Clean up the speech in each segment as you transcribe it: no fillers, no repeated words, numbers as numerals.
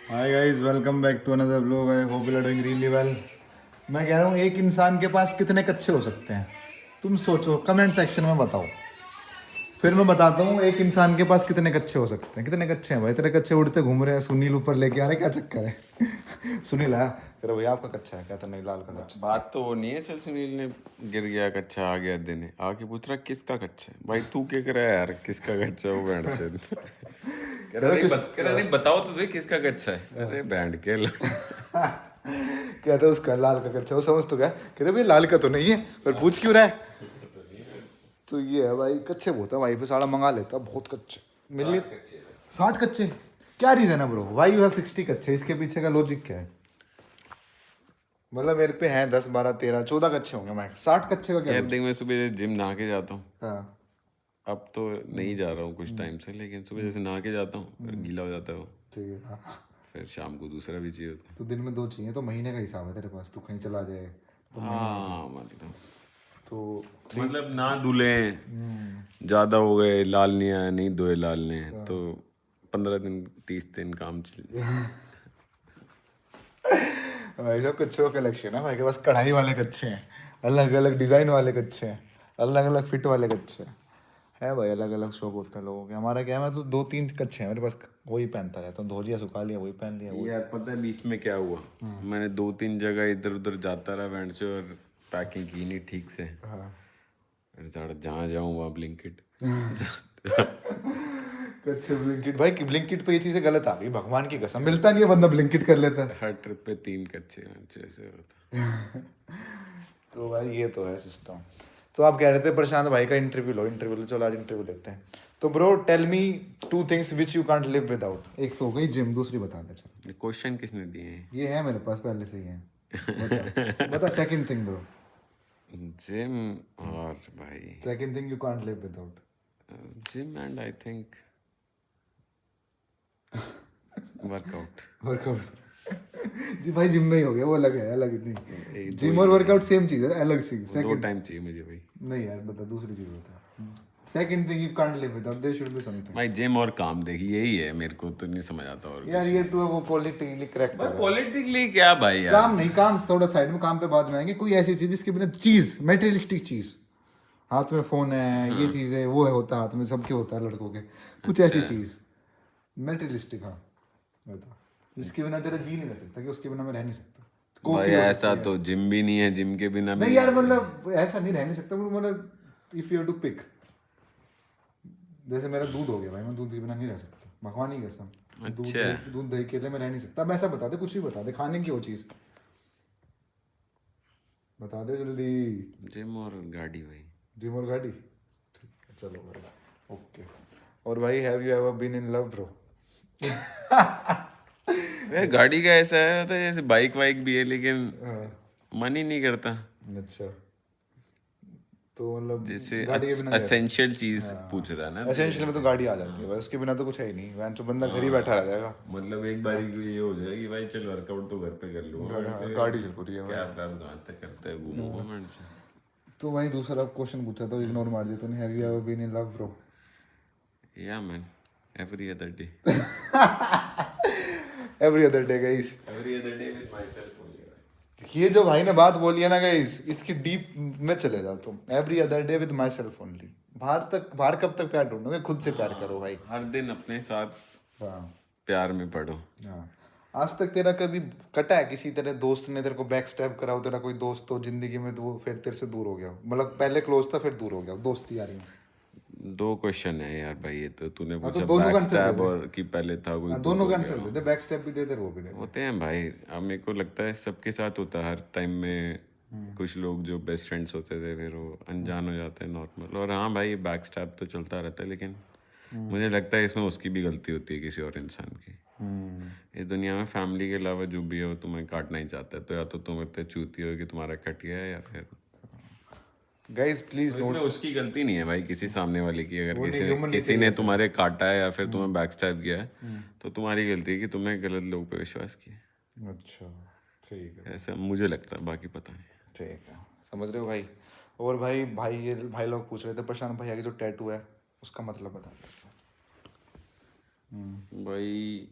Hi guys, welcome back to another vlog. I hope you are doing really well. मैं कह रहा हूँ, एक इंसान के पास कितने कच्चे हो सकते हैं? तुम सोचो, कमेंट सेक्शन में बताओ। फिर मैं बताता हूँ एक इंसान के पास कितने कच्चे हो सकते हैं। कितने कच्चे हैं भाई? तेरे कच्चे उड़ते घूम रहे हैं, सुनील ऊपर लेके आ रहे, क्या चक्कर है? सुनील आया, कह रहा भैया आपका कच्चा है, कहता नहीं लाल का कच्चा। बात तो वो नहीं है। चल सुनील ने गिर गया कच्चा, आ गया देने, आके पूछ रहा किसका कच्चा है। भाई तू क्या कर रहा है यार, किसका कच्चा है वो बैंड से। कह कह रहा रहा नहीं किस कह रहा नहीं बताओ तो सही किसका कच्चा है। अरे बैंड के कहता उसका लाल का कच्चा। वो समझ तो गया, कह रहे भैया लाल का तो नहीं है, पर पूछ क्यों रहा है? तो ये है भाई, कच्चे बहुत है भाई, पे साड़ा मंगा लेता बहुत कच्चे मिल लिए। 60 कच्चे? क्या रीजन है ब्रो, वाई यू हैव 60 कच्चे? इसके पीछे का लॉजिक क्या है? मतलब मेरे पे हैं 10 12 13 14 कच्चे होंगे मैक्स। 60 कच्चे का क्या यार देख, लॉजिक? मैं सुबह जिम नहा के जाता हूँ। हाँ। अब तो नहीं जा रहा हूँ कुछ टाइम से, लेकिन सुबह जैसे नहा के जाता हूँ फिर गीला हो जाता है वो। ठीक है, हाँ। फिर शाम को दूसरा भी चाहिए होता है। तो दिन में 2 चाहिए, तो महीने का हिसाब है तेरे पास, तू कहीं चला जाए तो महीने का। हाँ मतलब तो 3। मतलब ना धुले ज्यादा हो गए, लाल नहीं आया, नहीं धोए लाल ने, तो 15 दिन 30 दिन काम चल। भाई साहब, कच्चों का कलेक्शन है भाई के पास। कढ़ाई वाले कच्चे हैं, अलग अलग डिजाइन वाले कच्चे हैं, अलग अलग फिट वाले कच्चे हैं। है भाई, अलग अलग शौक होते हैं लोगों के। हमारा क्या है, मैं तो 2 3 कच्चे हैं मेरे पास, वही पहनता रहता हूँ। धो लिया, सुखा लिया, वही पहन लिया, वही। यार पता है बीच में क्या हुआ? मैंने 2-3 जगह इधर उधर जाता रहा बैंड से, और पैकिंग की नहीं ठीक से। हाँ। फिर जहाँ जाऊँ वहाँ ब्लिंकिट। कच्चे ब्लिंकिट भाई, ब्लिंकिट पे ये चीजें गलत आ गई, भगवान की कसम। मिलता नहीं है, बंदा ब्लिंकिट कर लेता है। हर ट्रिप पे 3 कच्चे वच्चे ऐसे होता। तो भाई ये तो है सिस्टम। तो आप कह रहे थे प्रशांत भाई का इंटरव्यू लो, इंटरव्यू लो, चलो आज इंटरव्यू लेते हैं। तो bro tell me 2 things which you can't live without. एक तो हो गई जिम, दूसरी बता दे चलो। क्वेश्चन किसने दिए हैं? ये है मेरे पास पहले से ही है। बता बता, सेकंड थिंग ब्रो। जिम। और भाई second thing you can't live without. Gym and I think workout. Workout. जी भाई, जिम में ही हो गया, वो अलग है, अलग नहीं। दो जिम और ही है, वर्कआउट सेम चीज है, अलग सी। 2 सेकंड। टाइम चाहिए मुझे भाई। नहीं यार, बता दूसरी चीज बता। Second thing you can't live without, there should be something. भाई जिम और काम, देखिए यही है, मेरे को तो नहीं समझ आता और यार कुछ। ये तो वो पॉलिटिकली करेक्ट भाई है। पॉलिटिकली क्या भाई यार। काम नहीं, काम थोड़ा साइड में, काम पे बाद में आएंगे। कोई ऐसी चीज जिसके बिना, चीज मेटेरियलिस्टिक चीज। हाथ में फोन है, ये चीज है, वो है, होता है हाथ में, सबके होता है लड़कों के। कुछ ऐसी अच्छा। चीज मेटेरियलिस्टिक, हाँ। बता, जिसके बिना तेरा जी नहीं रह सकता, कि उसके बिना मैं रह नहीं सकता। भाई कॉफी हो सकती ऐसा है। तो जिम भी नहीं है, जिम के बिना नहीं भी। यार, मतलब ऐसा नहीं रह नहीं सकता, मतलब इफ यू टू पिक। जैसे मेरा दूध हो गया भाई, मैं दूध के बिना नहीं रह सकता, भगवान ही कसम। अच्छा। दूध दही के लिए मैं रह नहीं सकता। अब ऐसा बता दे, कुछ भी बता दे, खाने की वो चीज़ बता दे जल्दी। जिम और गाड़ी भाई। जिम और गाड़ी, ठीक है, चलो भाई, ओके। और भाई, have you ever been in love bro? भाई गाड़ी का ऐसा है, होता है जैसे बाइक वाइक भी है, लेकिन हाँ। मन ही नहीं करता। अच्छा, तो जैसे मतलब गाड़ी के बिना नहीं रह सकता। असेंशियल चीज हाँ, पूछ रहा है ना तू एसेंशियल में तो जैसे। गाड़ी आ जाती है भाई, उसके बिना तो कुछ है ही नहीं। वैन तो बंदा घर ही बैठा रह जाएगा। मतलब एक बारी को ये हो जाए कि भाई चल वर्कआउट तो घर पे कर लूंगा, घर, मैं हाँ, से गाड़ी जरूरी है भाई। कैब वैब कहाँ तक करते हैं, घूमूंगा मैं से। तो भाई दूसरा क्वेश्चन पूछा तो इग्नोर मार दिया तूने। Have you ever been in love bro? या man, every other day. Every other day guys. Every other day with myself only. ये जो भाई ने बात बोली है ना गाइस, इसकी डीप में चले जाओ तुम। Every other day with my self only. बाहर कब तक प्यार ढूंढोगे? खुद से प्यार करो भाई। हर दिन अपने साथ हाँ। प्यार में पढ़ो। हाँ। आज तक तेरा कभी कटा है किसी तेरे दोस्त ने तेरे को बैक स्टैब करा हो? तेरा कोई दोस्त हो जिंदगी में, तो वो फिर तेरे से दूर हो गया हो, मतलब पहले क्लोज था फिर दूर हो गया हो, दोस्ती यारी में? 2 क्वेश्चन है यार भाई, ये तो तूने हाँ, तो पूछा दोनों का बैक आंसर दे स्टैब दे। और कि पहले था कोई हाँ, दूर दोनों हो का गया आंसर दे हो। दे, बैक स्टैब भी दे दे, वो भी दे दे। होते हैं भाई, अब मेरे को लगता है सबके साथ होता है हर टाइम में। कुछ लोग जो बेस्ट फ्रेंड्स होते थे फिर वो अनजान हो जाते हैं, नॉर्मल। और हाँ भाई, बैक स्टैब तो चलता रहता है, लेकिन मुझे लगता है इसमें उसकी भी गलती होती है, किसी और इंसान की। इस दुनिया में फैमिली के अलावा जो भी है वो तुम्हें काटना ही चाहता है, तो या तो तुम इतने चूती हो कि तुम्हारा कट गया है, या फिर गाइस प्लीज तो इसमें नोट। उसकी गलती नहीं है भाई, किसी सामने वाले की। अगर वो नहीं, किसी ह्यूमन किसी नेचर ही ने ऐसा है। तुम्हारे काटा है या फिर तुम्हें बैक स्टैब किया है, तो तुम्हारी गलती है कि तुमने गलत लोगों पे विश्वास किया। अच्छा, ठीक है। ऐसा मुझे लगता है, बाकी पता नहीं। ठीक है, समझ रहे हो भाई? और भाई भाई ये भाई लोग पूछ रहे थे, प्रशांत भैया की जो टैटू है उसका मतलब बता। भाई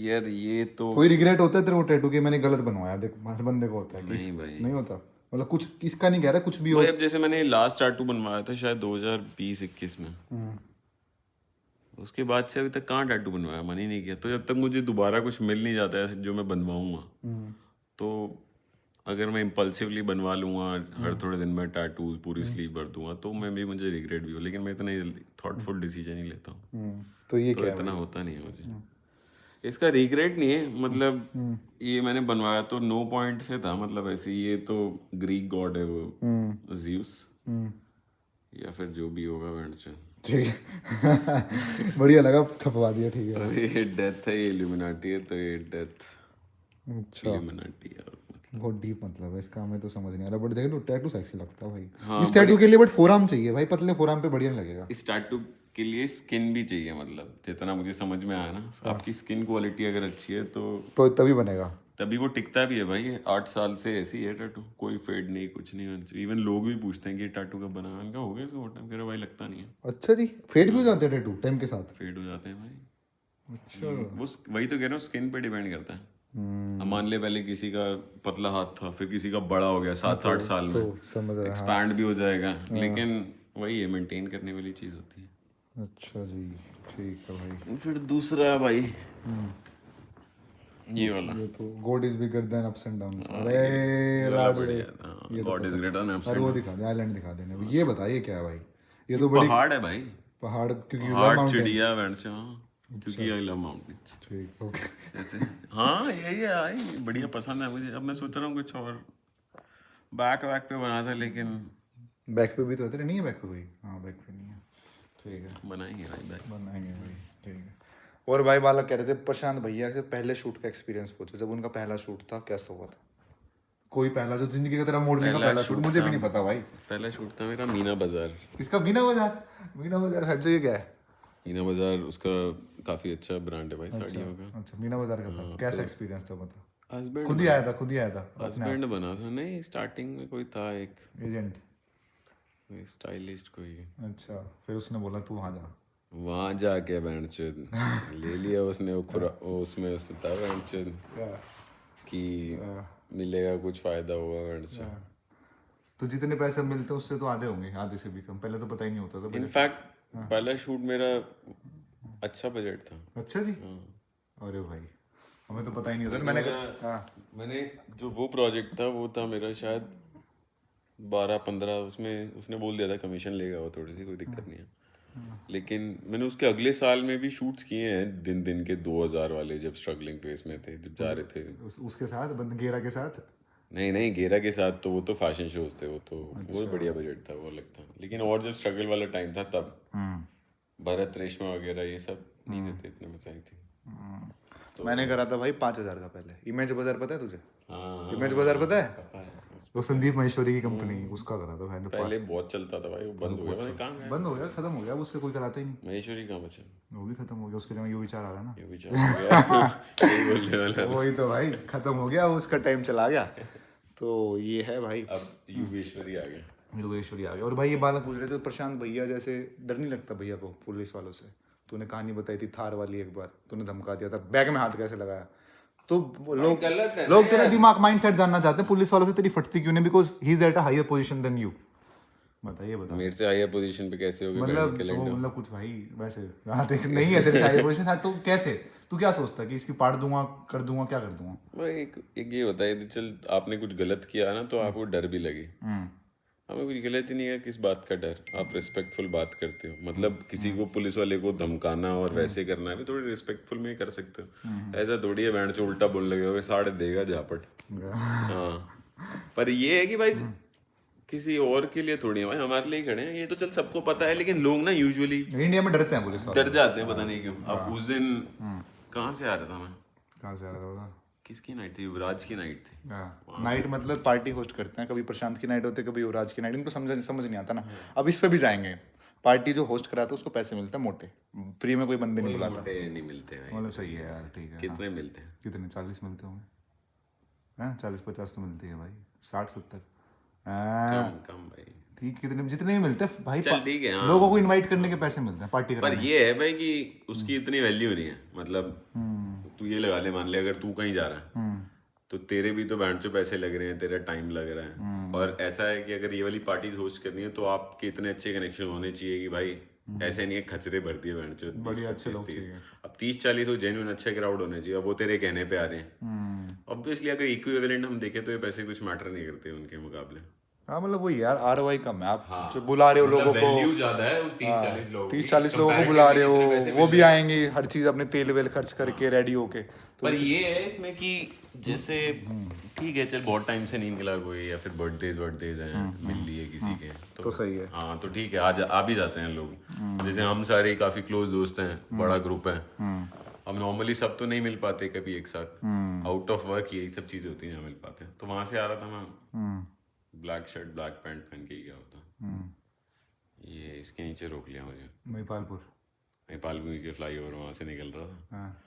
यार ये तो कोई रिग्रेट होता है तेरे को टैटू के मैंने गलत बनवाया? देख हर बंदे को होता है कि नहीं भाई नहीं होता, मतलब कुछ इसका नहीं कह रहा, कुछ भी हो। भाई अब जैसे मैंने लास्ट टैटू बनवाया था शायद 2020-21 में, उसके बाद से अभी तक कहाँ टैटू बनवाया, मन ही नहीं किया। तो जब तक मुझे दोबारा कुछ मिल नहीं जाता है जो मैं बनवाऊंगा, तो अगर मैं इम्पल्सिवली बनवा लूंगा हर थोड़े दिन में टैटूज पूरी स्लीव भर दूंगा, तो मैं भी मुझे रिग्रेट भी हो, लेकिन मैं इतना जल्दी थॉटफुल डिसीजन ही लेता हूँ, तो ये तो क्या इतना होता नहीं है मुझे। इसका रिग्रेट नहीं है, मतलब ये मैंने बनवाया तो नो पॉइंट से था, मतलब ऐसे ये तो ग्रीक गॉड है वो ज़्यूस, या फिर जो भी होगा वेंचर, ठीक है बढ़िया लगा, छपवा दिया, ठीक है। और ये डेथ है, ये इल्यूमिनाटी है, तो ये डेथ अच्छा, इल्यूमिनाटी है मतलब। बहुत डीप मतलब है इसका, हमें तो समझ नहीं आ रहा, बट देख लो टैटू सेक्सी लगता है भाई। हाँ, इस टैटू के लिए बट फोरआर्म चाहिए भाई, पतले फोरआर्म पे बढ़िया नहीं लगेगा। इस टैटू के लिए स्किन भी चाहिए, मतलब जितना मुझे समझ में आया ना, आपकी स्किन क्वालिटी अगर अच्छी है तो तभी बनेगा। तभी वो टिकता भी है भाई। 8 साल से ऐसी है टैटू, कोई फेड नहीं, कुछ नहीं। इवन लोग भी पूछते हैं कि टैटू कब बना, मैंने कहा हो गया इसको बहुत टाइम, कह रहे भाई लगता नहीं है, अच्छा जी, फेड भी हो जाते हैं टैटू टाइम के साथ? फेड हो जाते हैं भाई। अच्छा, वो वही तो कह रहा हूँ, स्किन पे डिपेंड करता है। अब मान ले पहले किसी का पतला हाथ था, फिर किसी का बड़ा हो गया 7-8 साल तो में, समझ रहा है। एक्सपैंड भी हो जाएगा, लेकिन वही है, मेंटेन करने वाली चीज़ होती है। अच्छा जी, ठीक है भाई। फिर दूसरा भाई ये वाला, ये तो God is bigger than ups and downs. अरे ये वाला लाड, बढ़िया था, गॉड इज ग्रेटर देन और वो दिखा दे, आइलैंड दिखा देने। ये बता ये क्या है भाई? ये तो बड़ी पहाड़ है भाई, पहाड़, क्योंकि यू लव पहाड़ माउंटेन्स। चिड़िया वैन से, हाँ, क्योंकि आई लव माउंटेन्स ठीक, ओके। ऐसे। हाँ यही है भाई, बढ़िया पसंद है मुझे। अब मैं सोच रहा हूँ कुछ और बैक वैक पे बना था, लेकिन बैक पे भी तो है नहीं है, बैक पे भाई? हाँ बैक पे नहीं है, ठीक है बनाएंगे भाई बैक। बनाएंगे भाई, ठीक है। और भाई बालक कह रहे थे प्रशांत भैया से पहले शूट का एक्सपीरियंस पूछो, जब उनका पहला शूट था कैसा हुआ था? कोई पहला जो जिंदगी का तेरा मॉडलिंग का पहला शूट, मुझे भी नहीं पता भाई। पहला शूट था मेरा मीना बाजार। इसका मीना बाजार? मीना बाजार हट जाइए, क्या है? मीना बाजार उसका काफी अच्छा ब्रांड है भाई साड़ियों का। अच्छा, मीना बाजार का था, कैसा एक्सपीरियंस था बता? हस्बैंड खुद ही आया था, खुद ही आया था? हस्बैंड बना था, नहीं स्टार्टिंग में कोई था एक एजेंट? स्टाइलिस्ट कोई। अच्छा, फिर उसने बोला तू वहाँ जा। वहां जाके बैंड चुद ले लिया उसने, वो उसमें सुता बैंड चुद कि मिलेगा कुछ फायदा होगा बैंड चुद। तो जितने पैसे मिलते हैं उससे तो आधे होंगे, आधे से भी कम। पहले तो पता ही नहीं होता था budget। इनफैक्ट पहला शूट मेरा अच्छा बजट था। अच्छा जी, अरे भाई हमें तो पता ही नहीं होता। मैंने मैंने जो वो प्रोजेक्ट था वो था मेरा शायद 12-15, उसमें उसने बोल दिया था कमीशन लेगा वो, थोड़ी सी कोई दिक्कत नहीं है, लेकिन मैंने उसके अगले साल में भी शूट्स किए हैं दिन के 2000 वाले, जब स्ट्रगलिंग फेस में थे, जब जा रहे थे। उसके साथ गेरा के साथ? नहीं गेरा के साथ तो वो तो फैशन शोज थे, वो तो वो बढ़िया बजट था, वो अलग था। लेकिन और जब स्ट्रगल वाला टाइम था तब भरत रेशमा वगैरह ये सब नहीं देते इतने बचाई थी। तो मैंने करा था भाई 5000 का पहले। इमेज बाजार पता है तुझे? हाँ इमेज बाजार पता है? पता है। वो संदीप महेश्वरी की कंपनी, उसका करा था मैंने। पहले बहुत चलता था भाई, वो बंद हो गया, पता नहीं कहाँ गया। बंद हो गया, खत्म हो गया, उससे कोई कराता ही नहीं। महेश्वरी कहाँ बचा? वो भी खत्म हो गया, उसके जगह यो विचार आ रहा है ना। ये विचार हो गया यही बोलने वाला। वही तो भाई, खत्म हो गया, उसका टाइम चला गया। तो ये है भाई, अब युगेश्वरी आ गया। योगेश्वरी आ गया। और भाई ये बालक पूछ रहे थे प्रशांत भैया जैसे, डर नहीं लगता भैया को पुलिस वालों से? तूने कहानी बताई थी थार वाली, एक बार तूने धमका दिया था, बैग में हाथ कैसे लगाया? तो लोग तेरा दिमाग माइंड सेट जानना चाहते हैं, पुलिस वालों से तेरी फटती क्यों नहीं? Because he is at a higher position than you. बताइए बता। मेरे से हायर पोजीशन पे कैसे हो गए? मतलब कुछ भाई वैसे देख नहीं है तेरे से हायर पोजीशन है तो कैसे? तू क्या सोचता है कि इसकी पाड़ दूंगा, कर दूंगा, क्या कर दूंगा? भाई एक ये होता है, चल आपने कुछ गलत किया ना तो आपको डर भी लगे। हमें कुछ गलत ही नहीं है, किस बात का डर? आप रिस्पेक्टफुल बात करते हो, मतलब किसी को पुलिस वाले को धमकाना और वैसे करना है भी थोड़ी रिस्पेक्टफुल में ही कर सकते हो। ऐसा थोड़ी है बैंड से उल्टा बोलने लगे साढ़े देगा झापट। हाँ, पर ये है कि भाई किसी और के लिए थोड़ी है भाई, हमारे लिए ही खड़े हैं। ये तो चल सबको पता है, लेकिन लोग ना यूजुअली इंडिया में डरते हैं पुलिस वाले, डर जाते हैं, पता नहीं क्यों। अब उस दिन कहाँ से आ रहा था मैं? कहाँ से आ रहा था? किसकी नाइट थी? युवराज की नाइट थी। नाइट मतलब पार्टी होस्ट करते हैं, कभी प्रशांत की नाइट होती है, कभी युवराज की नाइट। इनको समझ नहीं आता ना। अब इस पे भी जाएंगे। पार्टी जो होस्ट कराता है उसको पैसे मिलते हैं मोटे, फ्री में कोई बंदे नहीं बुलाता। मोटे नहीं मिलते भाई। मतलब सही है यार, ठीक है। कितने मिलते हैं? कितने? 40 मिलते होंगे, हैं? 40-50 तो मिलती है भाई, 60-70। हाँ, कम भाई। ठीक, कितने जितने भी मिलते हैं भाई, चल ठीक है, हाँ। लोगों को इनवाइट करने के पैसे मिलते हैं पार्टी पर कराने ये है भाई कि उसकी इतनी वैल्यू नहीं है, मतलब हम्म तू ये लगा ले, मान ले अगर तू कहीं जा रहा है हम्म तो तेरे भी तो बैंड से पैसे लग रहे हैं, तेरा टाइम लग रहा है। हम्म और ऐसा है कि अगर ये वाली पार्टी होस्ट करनी है तो आपके इतने अच्छे कनेक्शन होने चाहिए कि भाई ऐसे नहीं है खचरे भर दिए बैंड से, 20 बढ़िया अच्छे 25 लोग 30। चाहिए। अब 30 40 तो जेन्युइन अच्छे क्राउड होने चाहिए, अब वो तेरे कहने पे आ रहे हैं। ऑब्वियसली अगर इक्विवेलेंट हम देखें तो ये पैसे कुछ मैटर नहीं करते उनके मुकाबले। हाँ मतलब वही यार, ROI कम है। आप हाँ, जो बुला रहे हो मतलब लोगों को, वैल्यू ज्यादा है उन 30 40 लोगों की, 30-40 लोगों को बुला comparatively रहे हो, जितने पैसे वो मिल भी रहे हैं। आएंगे हर चीज अपने तेल वेल खर्च करके रेडी होके, तो पर ये है इसमें कि जैसे ठीक है चल बहुत टाइम से नहीं मिला कोई, या फिर बर्थडेज हैं मिल लिए किसी के तो सही है। हाँ तो ठीक है, आ भी जाते हैं लोग। जैसे हम सारे काफी क्लोज दोस्त हैं, बड़ा ग्रुप है। हम नॉर्मली सब तो नहीं मिल पाते कभी एक साथ, आउट ऑफ वर्क यही सब चीजें होती हैं, मिल पाते हैं। तो वहां से आ रहा था मैं, ब्लैक शर्ट ब्लैक पैंट पहन के ही गया होता, ये इसके नीचे रोक लिया मुझे, महिपालपुर। नेपाल में के फ्लाई ओवर, वहां से निकल रहा था। हाँ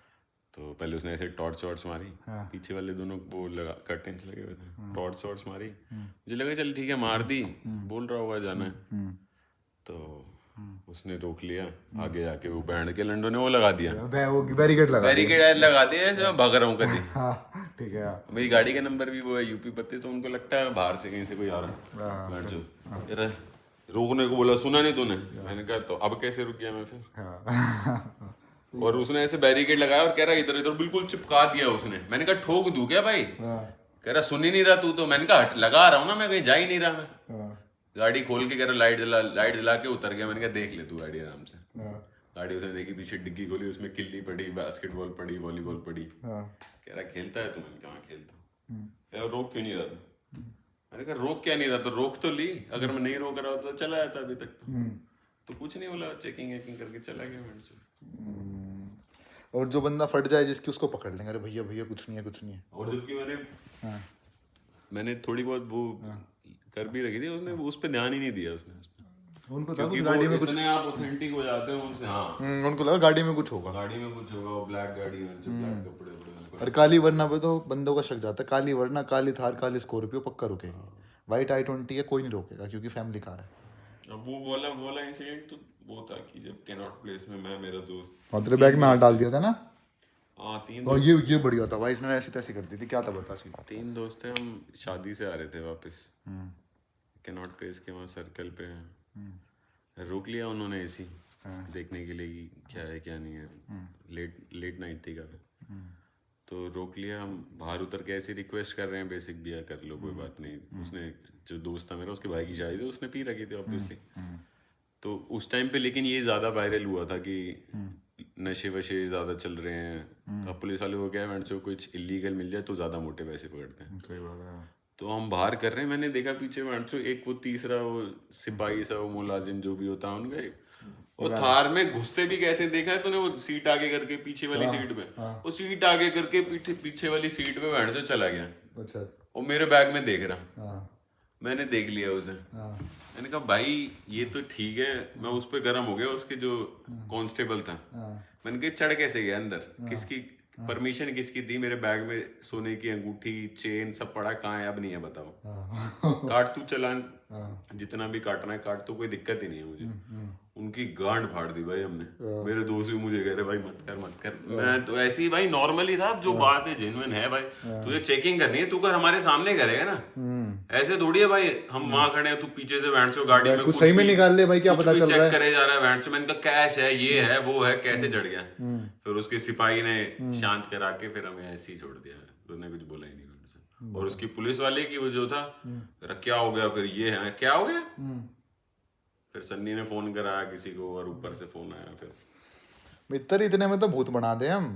तो पहले उसने ऐसे टॉर्च वॉर्च मारी, हाँ। पीछे वाले दोनों वो लगा कर्टेन्स लगे हुए थे, टॉर्च वॉर्च मारी, मुझे लगा चल ठीक है मार दी, बोल रहा होगा जाना है। तो उसने रोक लिया, आगे जाके वो बैंड के लंडो ने वो लगा दिया, वो बैरिकेड लगा दिया। बैरिकेड लगा दिया, ऐसे मैं भाग रहा हूँ कभी। हाँ ठीक है हाँ। मेरी गाड़ी का नंबर भी वो है UP 32, तो उनको लगता है बाहर से कहीं से कोई आ रहा है, बैठ जाओ। यार रोकने को बोला, सुना नहीं तूने? मैंने कहा तो अब कैसे रुक गया मैं फिर। हाँ। और उसने ऐसे बैरिकेड लगाया और कह रहा इधर इधर, बिल्कुल चिपका दिया उसने। मैंने कहा ठोक दूं क्या भाई? कह रहा सुन ही नहीं रहा तू तो। मैंने कहा हट, लगा रहा हूँ ना मैं, कहीं जा ही नहीं रहा मैं। गाड़ी खोल के कह रहा लाइट जला के उतर गया। मैंने कहा देख ले तू गाड़ी आराम से। गाड़ी उसने देखी, पीछे डिग्गी खोली, उसमें किल्ली पड़ी, बास्केटबॉल पड़ी, वॉलीबॉल पड़ी। कह रहा खेलता है तू? मैंने कहा खेलता हूँ। रोक क्यों नहीं रहा था? मैंने कहा रोक क्या नहीं रहा तो रोक तो ली, अगर मैं नहीं रोक रहा होता तो चला जाता अभी तक। तो कुछ नहीं बोला, चेकिंग वेकिंग करके चला गया मेरे से। और जो बंदा फट जाए जिसकी, उसको पकड़ लेंगे, अरे भैया भैया कुछ नहीं है कुछ नहीं है। और जबकि मैंने थोड़ी बहुत वो कर भी रखी थी, उसने उस पर ध्यान ही नहीं दिया उसने। उनको था क्योंकि कुछ गाड़ी में कुछ, इतने आप ऑथेंटिक हो जाते हो उनसे। हाँ उनको लगा गाड़ी में कुछ होगा, गाड़ी में कुछ होगा, ब्लैक गाड़ी में जो ब्लैक कपड़े वपड़े। और काली वरना पे तो बंदों का शक जाता है। काली वरना, काली थार, काली स्कॉर्पियो पक्का रुकेगी। वाइट i20 है कोई नहीं रोकेगा क्योंकि फैमिली कार है। अब वो वाला इंसिडेंट तो वो था कि जब कैनॉट प्लेस में मैं, मेरा दोस्त, और तेरे बैग में हाथ डाल दिया था ना। हाँ 3 और ये बढ़िया था भाई, इसने ऐसी तैसी कर दी थी। क्या था बता सीधा। 3 दोस्त थे, हम शादी से आ रहे थे वापस, कैनॉट प्लेस के वहाँ सर्कल पे रोक लिया उन्होंने AC देखने के लिए कि क्या है क्या नहीं है। लेट नाइट थी काफी। तो रोक लिया, हम बाहर उतर के ऐसे रिक्वेस्ट कर रहे हैं बेसिक, बिया कर लो कोई बात नहीं। उसने, जो दोस्त था मेरा, उसके भाई की शादी थी, उसने पी रखी थी ऑब्वियसली। तो उस टाइम पे लेकिन ये ज्यादा वायरल हुआ था कि नशे वशे ज्यादा चल रहे हैं। अब पुलिस वाले को क्या है, जो कुछ इलीगल मिल जाए तो ज्यादा मोटे पैसे पकड़ते हैं। तो हम बाहर कर रहे हैं, मैंने देखा पीछे एक वो तीसरा वो सिपाही सा, वो मुलाजिम जो भी होता है उनका, वो थार में घुसते भी कैसे देखा है तूने? वो सीट आगे करके पीछे वाली सीट पे, वो सीट आगे करके पीछे वाली सीट पे बैठ से चला गया। अच्छा। और मेरे बैग में देख रहा। मैंने देख लिया उसे। मैंने कहा भाई ये तो ठीक है, मैं उस पर गर्म हो गया। उसके जो कांस्टेबल था, मैंने कहा चढ़ कैसे गया अंदर? किसकी परमिशन किसकी थी? मेरे बैग में सोने की अंगूठी, चेन सब पड़ा, कहाँ है अब नहीं है बताओ। काट तू चालान, जितना भी काटना है काट, तो कोई दिक्कत ही नहीं है मुझे। उनकी गांड फाड़ दी भाई हमने। मेरे दोस्त भी मुझे कह रहे भाई मत कर। मैं तो ऐसे ही भाई नॉर्मली था, जो बात है जेन्युइन है भाई। तुझे चेकिंग करनी है, तू कर हमारे सामने करेगा ना, ऐसे थोड़ी है भाई। हम वहां खड़े हैं, तू पीछे से बैंड गाड़ी में कुछ सही में निकाल ले भाई, क्या पता चल रहा है। चेक करे जा रहा है बैंड। मैंने कहा कैश है, ये है वो है, कैसे चढ़ गया? फिर उसके सिपाही ने शांत करा के फिर हमें ऐसे ही छोड़ दिया। उसने कुछ बोला ही नहीं मेरे से। और उसकी पुलिस वाले की वो जो था, क्या हो गया? फिर ये है क्या हो गया? फिर सन्नी ने फोन कराया किसी को, और ऊपर से फोन आया। फिर मित्र इतने में तो भूत बना दे हम।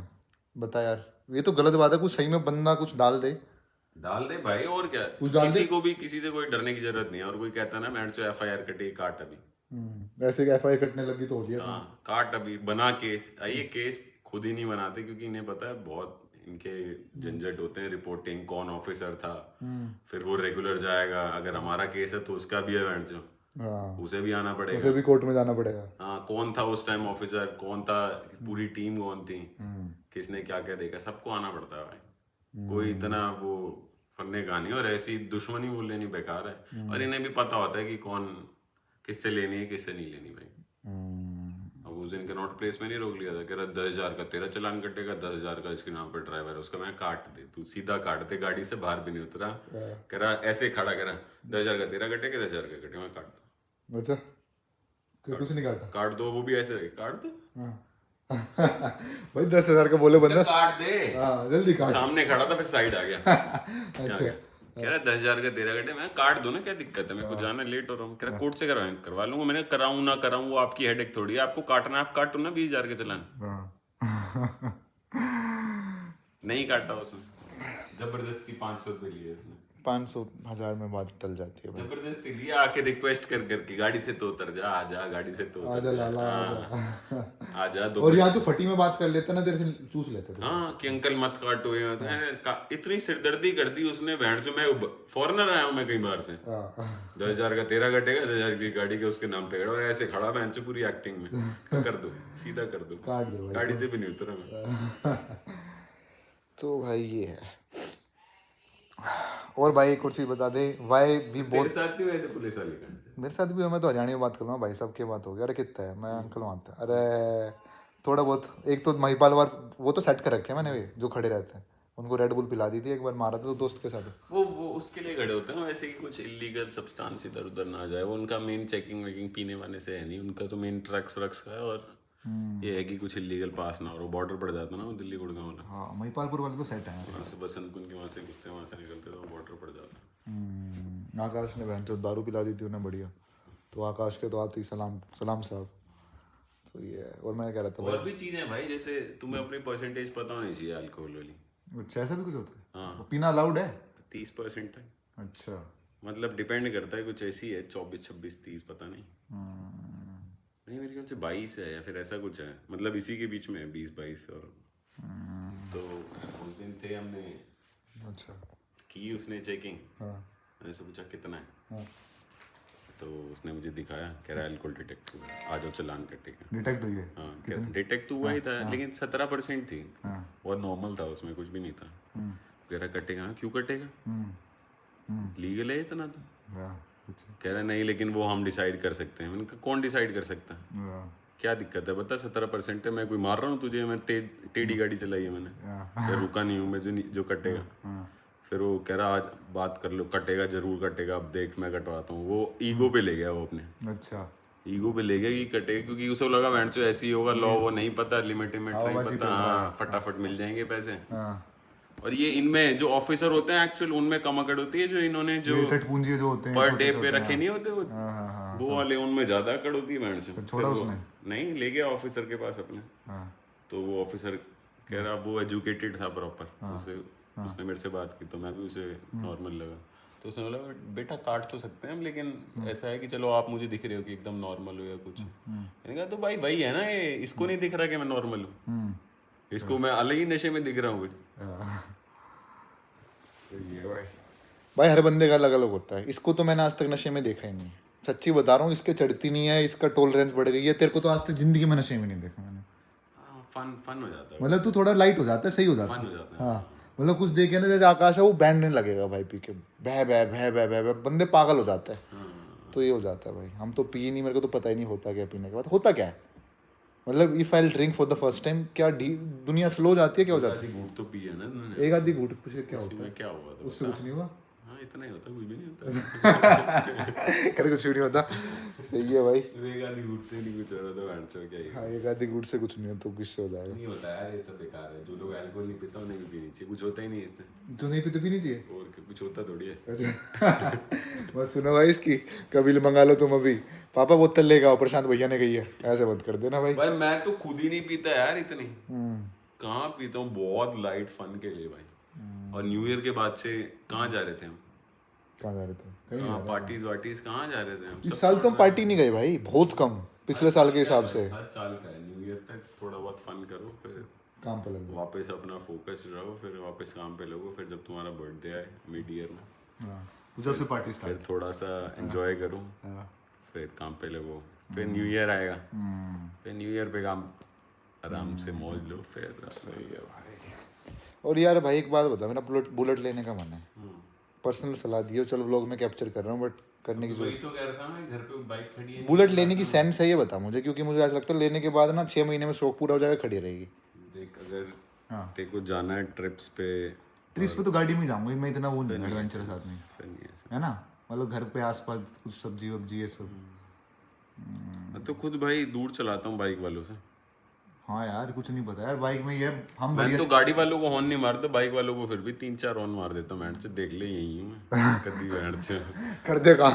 बता यार, ये तो गलत बात है। कुछ सही में बंदा कुछ डाल दे भाई, और क्या। किसी को भी किसी से कोई डरने की जरूरत नहीं है। और कोई कहता ना मैं तो FIR कटी, काट अभी। ऐसे FIR कटने लगी तो हो गया। हाँ काट अभी, बना केस। ये केस खुद ही नहीं बनाते क्योंकि इन्हें पता है बहुत इनके झंझट होते हैं। रिपोर्टिंग, कौन ऑफिसर था, फिर वो रेगुलर जाएगा। अगर हमारा केस है तो उसका भी है, उसे भी आना पड़ेगा, उसे भी कोर्ट में जाना पड़ेगा। हाँ, कौन था उस टाइम ऑफिसर, कौन था, पूरी टीम कौन थी, किसने क्या क्या देखा, सबको आना पड़ता है भाई। कोई इतना वो फन्ने कहानी, और ऐसी दुश्मनी बोल लेनी बेकार है। और इन्हें भी पता होता है कि कौन किससे लेनी है किससे नहीं लेनी भाई। अब उस दिन कनॉट प्लेस में नहीं रोक लिया था, कह रहा 10,000 का तेरा चालान कटेगा, 10,000 का इसके नाम पर ड्राइवर है उसका। मैं काट दे, तू सीधा काट दे, गाड़ी से बाहर भी नहीं उतरा। कह रहा ऐसे खड़ा, कह रहा 10,000 का तेरा कटेगा, 10,000 का कटेगा। मैं काट दो। अच्छा, कुछ नहीं काटा? काट दो, वो भी ऐसे काट दो भाई 10,000 का बोले बंदा, काट दे। हाँ जल्दी काट। सामने खड़ा था फिर साइड आ गया। अच्छा, कह रहा 10,000 का तेरा कटे। मैं काट दो ना, क्या दिक्कत है, मेरे को जाना लेट हो रहा हूँ। कह रहा कोर्ट से करवा लूंगा। मैंने कराऊं ना कराऊं वो आपकी हेडेक थोड़ी है, आपको काटना है आप काटो ना 20,000 के चालान। नहीं काटा उसने, जबरदस्ती 500 रुपये लिए उसने। 500,000 में बात टल जाती है भाई। जबरदस्ती लिया, आके रिक्वेस्ट कर करके गाड़ी से तो उतर जा, आ जा गाड़ी से तो आजा लाला आजा। आ जा दो। और यहाँ तो फटी में बात कर लेते ना, तेरे से चूस लेते थे। हाँ कि अंकल मत काटो ये मत। इतनी सिरदर्दी कर दी उसने, बहन जो मैं फॉरेनर आया हूँ मैं कई बार से। 10,000 का तेरा कटेगा, 10,000 की गाड़ी के उसके नाम पे कटेगा, और ऐसे खड़ा बहन से पूरी एक्टिंग में। कर दो, सीधा कर दो, काट दो भाई। गाड़ी से भी नहीं उतरा मैं। तो भाई ये है। और भाई एक और चीज बता दे, वाई वी तेरे साथ भी वैसे पुलिस वाले का? मेरे साथ भी हो, मैं तो हरियाणा में बात कर रहा हूँ भाई, सबके बात हो गया। अरे कितना है, मैं अंकल मानता है। अरे थोड़ा बहुत, एक तो महिपाल वार वो तो सेट कर रखे हैं मैंने, भी जो खड़े रहते हैं उनको रेड बुल पिला दी थी एक बार, मारा था तो दोस्त के साथ। वो उसके लिए खड़े होते हैं वैसे कि कुछ इलीगल सब्सटेंस इधर उधर ना जाए। वो उनका मेन चेकिंग वेकिंग पीने वाने से है नहीं, उनका तो मेन ट्रक्स व्रक्स का है। और ये है कि कुछ इलीगल पास ना हो। बॉर्डर पड़ जाता ना वो दिल्ली गुड़गांव वाला। हाँ महिपालपुर वाले तो सेट है। वहाँ से बसंत कुंज के वहाँ से घुसते वहाँ से निकलते तो बॉर्डर पड़ जाता। आकाश ने बहन चो दारू पिला दी थी उन्हें बढ़िया, तो आकाश के तो आते ही सलाम सलाम साहब। तो ये है। और मैं कह रहा था और भी चीजें भाई, जैसे तुम्हें अपनी परसेंटेज पता होनी चाहिए अल्कोहल वाली। अच्छा ऐसा भी कुछ होता है? हाँ। पीना अलाउड है? 30% तक। अच्छा, मतलब डिपेंड करता है, कुछ ऐसी है 24, 26, 30 पता नहीं। नहीं मेरे ख्याल से 22 है या फिर ऐसा कुछ है, मतलब इसी के बीच में है 20, 22। और तो उस दिन थे हमने अच्छा, की उसने चेकिंग। हाँ मैंने उससे पूछा कितना है, हाँ। तो उसने मुझे दिखाया, कह रहा है अल्कोहल डिटेक्ट हुआ है, आ जाओ चालान कटेगा। डिटेक्ट हुई है? हाँ डिटेक्ट तो हुआ ही था, लेकिन 17% थी हाँ। और नॉर्मल था, उसमें कुछ भी नहीं था। कह रहा कटेगा। हाँ, क्यों कटेगा, लीगल है इतना तो। अच्छा, कह रहा नहीं लेकिन वो हम डिसाइड कर सकते हैं। मैंने कहा कौन डिसाइड कर सकता है, क्या दिक्कत है बता। 17% है, मैं कोई मार रहा हूँ तुझे, मैं टेढ़ी गाड़ी चलाई है मैंने, मैं रुका नहीं हूँ मैं, जो कटेगा। फिर वो कह रहा आज बात कर लो, कटेगा जरूर कटेगा, अब देख मैं कटवाता हूँ। वो ईगो पे ले गया वो अपने, अच्छा ईगो पे ले गया कि कटेगा, क्योंकि उसे लगा बैंड तो ऐसे ही होगा, लॉ वो नहीं पता, लिमिट नहीं पता, हाँ फटाफट मिल जाएंगे पैसे। और ये इनमें जो ऑफिसर होते हैं एक्चुअल, उनमें कम अकड़ होती है, जो इन्होंने जो पूंजी जो होते हैं पर डे पे रखे नहीं होते वो वाले, उनमें ज्यादा अकड़ होती है बैंड से। छोड़ा उसने? नहीं, ले गया ऑफिसर के पास अपने। तो वो ऑफिसर कह रहा वो एजुकेटेड था प्रॉपर, उसने मेरे से बात की तो मैं भी उसे नॉर्मल लगा। तो उसने बोला बेटा काट तो सकते हैं हम, लेकिन ऐसा है कि चलो आप मुझे दिख रहे हो कि एकदम नॉर्मल हो या कुछ। मैंने कहा तो भाई वही है ना, ये इसको नहीं दिख रहा कि मैं नॉर्मल हूँ, इसको मैं अलग ही नशे में दिख रहा हूँ। भाई हर बंदे का अलग अलग होता है। इसको तो मैंने आज तक नशे में देखा ही नहीं, सच्ची बता रहा हूँ। इसके चढ़ती नहीं है, इसका टॉलरेंस बढ़ गई है। तेरे को तो आज तक जिंदगी में नशे में नहीं देखा मैंने। फन हो जाता है, मतलब तू थोड़ा लाइट हो जाता है, सही हो जाता है, फन हो जाता है। हाँ मतलब कुछ देखे ना, जैसे आकाश है वो बैंड नहीं लगेगा भाई पी के, बह बह बह बह बह बह, बंदे पागल हो जाते हैं। तो ये हो जाता है भाई। हम तो पिए नहीं, मेरे को तो पता ही नहीं होता क्या पीने के बाद होता क्या है। मतलब if I drink for the first time, क्या दुनिया स्लो जाती है, क्या हो जाती है? घूट तो पिया ना एक आधी घूट से क्या होता है? क्या हुआ था, उससे कुछ नहीं हुआ। हाँ इतना ही होता, कुछ भी नहीं होता। कभी कुछ भी नहीं होता। सही है भाई। एक आधी घूट से नहीं कुछ हो रहा था, बैंड से क्या ही। हाँ एक आधी घूट से कुछ नहीं होता, तो किससे हो जाएगा? नहीं होता यार, ये सब बेकार है। जो लोग अल्कोहल नहीं पीता उन्हें भी पीनी चाहिए, कुछ होता ही नहीं इससे। जो नहीं पीते पीनी चाहिए, और कुछ होता थोड़ी है। अच्छा मत सुनो भाई इसकी, कभी मंगा लो तुम अभी, पापा बोतल लेके आओ, प्रशांत भैया ने कही है, ऐसे मत कर देना भाई। भाई मैं तो खुद ही नहीं पीता यार इतनी, कहाँ पीता हूँ, बहुत लाइट फन के लिए भाई। और न्यू ईयर के बाद से कहाँ जा रहे थे हम, कहाँ जा रहे थे? कहीं कहाँ पार्टीज वार्टीज कहाँ जा रहे थे हम? इस साल तो हम पार्टी नहीं गए भाई, बहुत कम, पिछले साल के हिसाब से। हर साल का है, न्यू ईयर तक थोड़ा बहुत फन करो, फिर काम पे लग वापस अपना फोकस रहो, फिर वापस काम पे लगो। फिर जब तुम्हारा बर्थडे आए मिड ईयर में, जब से पार्टी फिर थोड़ा सा एंजॉय करो, फिर काम पे लगो। फिर न्यू ईयर आएगा, फिर न्यू ईयर पे काम आराम से मौज लो फिर। सही है भाई। और यार भाई एक बात बता, मेरा बुलेट लेने का मन है, पर्सनल सलाह दी हो, चलो व्लॉग में कैप्चर कर रहा हूँ, बट करने की वही तो कह रहा था मैं, घर पे बाइक खड़ी है। बुलेट लेने की सेंस है ये बता मुझे, क्योंकि मुझे ऐसा लगता है लेने के बाद ना 6 महीने में शौक पूरा हो जाएगा, खड़ी रहेगी। देख, अगर हाँ तेरे को जाना है ट्रिप्स पे, ट्रिप्स पे तो गाड़ी में जाऊंगा मैं, इतना वो नहीं एडवेंचर साथ में, फिर नहीं ऐसा। है ना, मतलब घर पे आसपास कुछ सब्जी वब्जी ये सब। मैं तो खुद भाई दूर चलाता हूँ बाइक वालों से। हाँ यार कुछ नहीं पता यार बाइक में, ये हम मैं बढ़िया तो गाड़ी वालों को हॉर्न नहीं मारता, बाइक वालों को फिर भी 3-4 हॉर्न मार देता हूँ। से देख ले, यही हूँ मैं कभी से। कर देगा।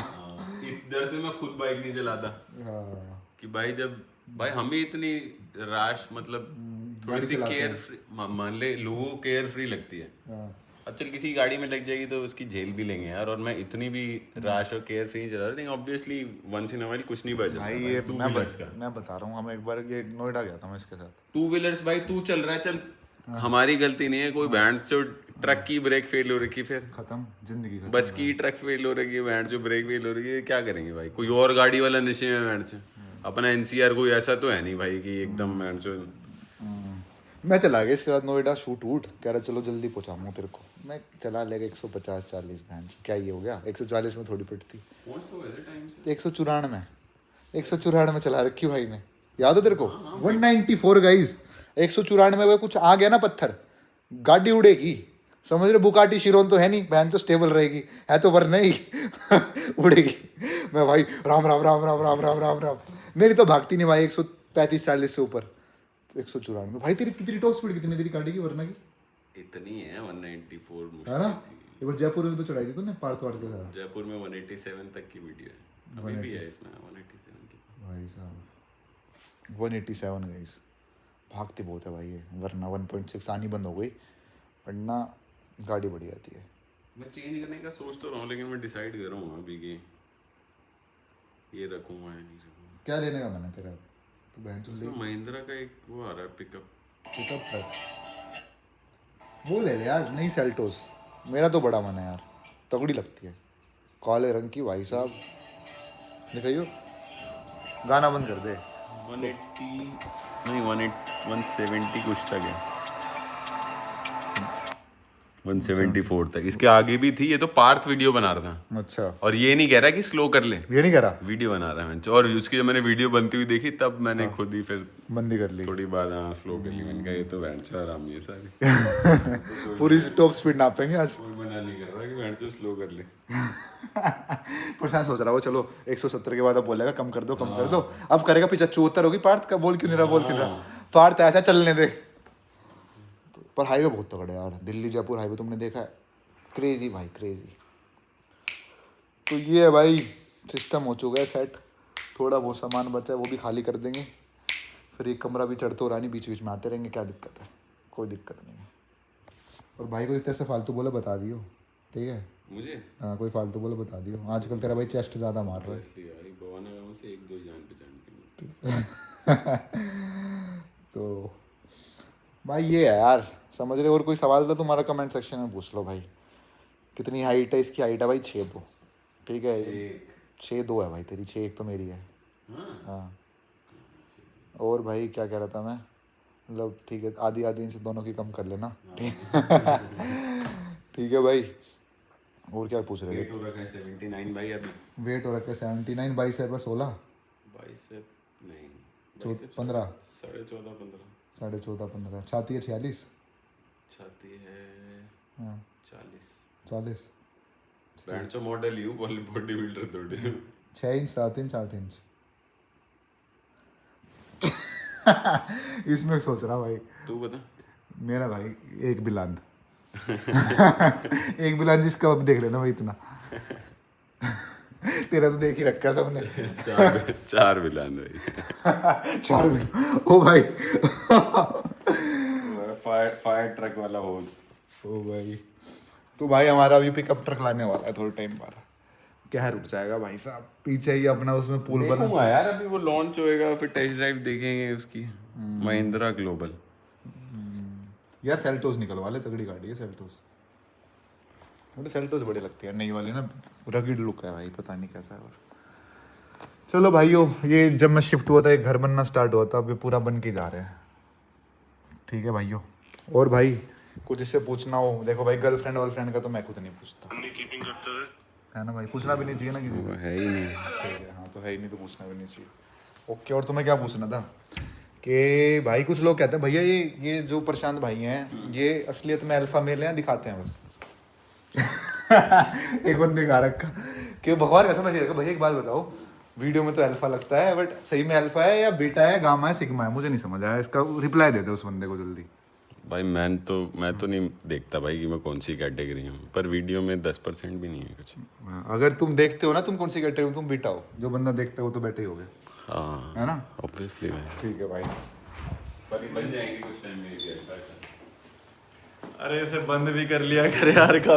इस डर से मैं खुद बाइक नहीं चलाता हाँ कि भाई जब भाई हम भी इतनी राश, मतलब थोड़ी सी केयर फ्री, मान ले लोगों को केयर फ्री लगती है। हाँ। अब चल किसी गाड़ी में लग जाएगी तो उसकी झेल भी लेंगे यार, और मैं इतनी भी राश और केयर फ्री नहीं चला रहा, obviously once in a while कुछ नहीं बचा भाई ये टू मैं व्हीलर्स का। मैं बता रहा हूँ, हम एक बार ये नोएडा गया था मैं इसके साथ। टू व्हीलर्स भाई तू चल रहा है, चल हमारी गलती नहीं है, कोई बैंड जो ट्रक की ब्रेक फेल हो रखी, फिर खत्म जिंदगी खत्म। बस की ट्रक फेल हो रही है, बैंड जो ब्रेक फेल हो रही है, क्या करेंगे भाई। कोई और गाड़ी वाला नशे में बैंड से, अपना एनसीआर कोई ऐसा तो है नहीं भाई कि एकदम बैंड जो। मैं चला गया इसके साथ नोएडा, शूट वूट कह रहा चलो जल्दी पहुँचाऊँ तेरे को, मैं चला लेगा 150-40 बैंड, क्या ये हो गया 140 में थोड़ी पिटती, पहुंच तो गए थे टाइम से। तो 194 में चला रखी भाई ने, याद है तेरे को? 194 गाइस, 194 में कुछ आ गया ना पत्थर, गाड़ी उड़ेगी, समझ रहे? बुकाटी शिरोन तो है नहीं, बहन तो स्टेबल रहेगी, है तो वरना ही उड़ेगी। मैं भाई राम राम राम राम राम राम राम राम, मेरी तो भागती नहीं भाई 135-40 से ऊपर। 194 भाई, तेरी कितनी टॉप स्पीड कितनी तेरी गाड़ी की वरना की, इतनी है 194 है ना? मुश्किल। एक बार जयपुर में तो चढ़ाई थी तूने पार्थ वार्थ के साथ। जयपुर में 187 तक की वीडियो है, अभी भी है इसमें 187 की। भाई साहब 187 गाइस, भागते बहुत है भाई ये, वरना 1.6 आनी बंद हो गई, वरना गाड़ी बढ़ी जाती है। मैं चेंज करने का सोच तो रहा हूँ, लेकिन मैं डिसाइड कर रहा हूँ अभी कि ये रखूँगा या नहीं रखूँगा। क्या लेने का मन है तेरा? तो बहन चुन ले, उसमें महिंद्रा का एक वो आ रहा है पिकअप। पिकअप ट्रक, वो ले ले यार, नहीं सेल्टोस, मेरा तो बड़ा मन है यार, तगड़ी लगती है, काले रंग की भाई साहब। दिखाइयो, गाना बंद कर दे। 180 नहीं 170 कुछ तक है, 174 तक। इसके आगे भी थी, ये तो पार्थ वीडियो बना रहा था, अच्छा, और ये नहीं कह रहा कि स्लो कर ले, ये नहीं करा, वीडियो बना रहा है मैं। और उसकी जब मैंने वीडियो बनती हुई देखी तब मैंने खुद ही फिर बंदी कर ली। थोड़ी बात स्लो कर ली। मैंने कहा ये तो बैंड आराम है सारी। पूरी टॉप स्पीड नापेंगे आज। कोई मना नहीं कर रहा कि बैंड स्लो कर ले। प्रशांत सोच रहा वो चलो 170 के बाद अब बोलेगा कम कर दो कम कर दो, अब करेगा 75 होगी, पार्थ का बोल क्यों नहीं रहा, बोल क्यों नहीं रहा, पार्थ ऐसा चलने दे। पर हाईवे बहुत तगड़ा है यार, दिल्ली जयपुर हाईवे तुमने देखा है, क्रेजी भाई क्रेजी। तो ये है भाई, सिस्टम हो चुका है सेट, थोड़ा बहुत सामान बचा है वो भी खाली कर देंगे, फिर एक कमरा भी चढ़ते हो रानी, बीच बीच में आते रहेंगे, क्या दिक्कत है, कोई दिक्कत नहीं है। और भाई को इतने से फालतू बोले बता दियो, ठीक है? मुझे हाँ कोई फालतू बोले बता दियो, आजकल तेरा भाई चेस्ट ज़्यादा मार रहा है। इसलिए भाई बवाना गाँव से एक दो जान पहचान के। तो भाई ये है यार, समझ रहे? और कोई सवाल था तुम्हारा कमेंट सेक्शन में पूछ लो भाई। कितनी हाइट है इसकी? हाइट है भाई 6'2", ठीक है? 6'2" है भाई तेरी, 6'1" तो मेरी है। हाँ। और भाई क्या कह रहा था मैं, मतलब ठीक है आधी आधी इंच दोनों की कम कर लेना, ठीक है भाई। और क्या पूछ रहे थे? वेट हो रखा है 79 भाई अभी। वेट हो रखा है 79, 22 है, 16 बाइसेप नहीं, 15 14-15। 14.5-15। छाती है 46, छाती है हाँ 40। 40। बैंड जो मॉडल ही हूँ, बॉडी बिल्डर थोड़ी। 6 इंच 7 इंच 8 इंच। इसमें सोच रहा भाई, तू बता। मेरा भाई एक बिलांद एक बिलांद जिसका अब देख लेना भाई इतना। तेरा तो देख ही रखा सबने। चार बिलान भाई। 4 बिलांद ओ भाई। फायर ट्रक वाला होल्स। ओ भाई, तो भाई हमारा अभी पिकअप ट्रक लाने वाला है थोड़े टाइम बाद, कहर उठ जाएगा भाई साहब, पीछे ही अपना उसमें पुल बना। देखूंगा यार, अभी वो लॉन्च होएगा, फिर टेस्ट ड्राइव देखेंगे उसकी। महिंद्रा ग्लोबल। यार सेल्टोस निकलवा ले, तगड़ी गाड़ी है सेल्टोस, मुझे सेल्टोस बड़ी लगती है, नई वाली ना, रगड़ लुक है भाई, पता नहीं कैसा है। और चलो भाइयों, ये जब मैं शिफ्ट हुआ था एक घर बनना स्टार्ट हुआ था, अब ये पूरा बन के जा रहा है, ठीक है भाइयों। और भाई कुछ इससे पूछना हो, देखो भाई गर्लफ्रेंड वर्लफ्रेंड का तो मैं खुद नहीं पूछता, है ना भाई, पूछना भी नहीं चाहिए ना किसी वो से। है ही नहीं। ठीक है, हाँ तो है ही नहीं तो पूछना भी नहीं चाहिए। ओके, और तुम्हें क्या पूछना था कि भाई कुछ लोग कहते हैं भैया ये जो प्रशांत भाई हैं ये असलियत में अल्फा मेल हैं, दिखाते हैं बस। एक बंदे दिखा रखा कि बकवार कैसा मैसेज, भैया एक बात बताओ, वीडियो में तो अल्फा लगता है बट सही में अल्फा है या बीटा है, गामा है, सिग्मा है, मुझे नहीं समझ आया, इसका रिप्लाई दे दो उस बंदे को जल्दी। भाई मैं तो नहीं देखता भाई कि मैं कौन सी कैटेगरी हूँ, पर वीडियो में 10% भी नहीं है कुछ। अगर तुम देखते हो ना, तुम कौन सी कैटेगरी हो, तुम बीटा हो, जो बंदा देखता है वो तो बैठे ही हो गए, हाँ है ना। ऑब्वियसली भाई। ठीक है भाई, पर बन जाएंगे कुछ टाइम में। अरे इसे बंद भी कर लिया कर यार का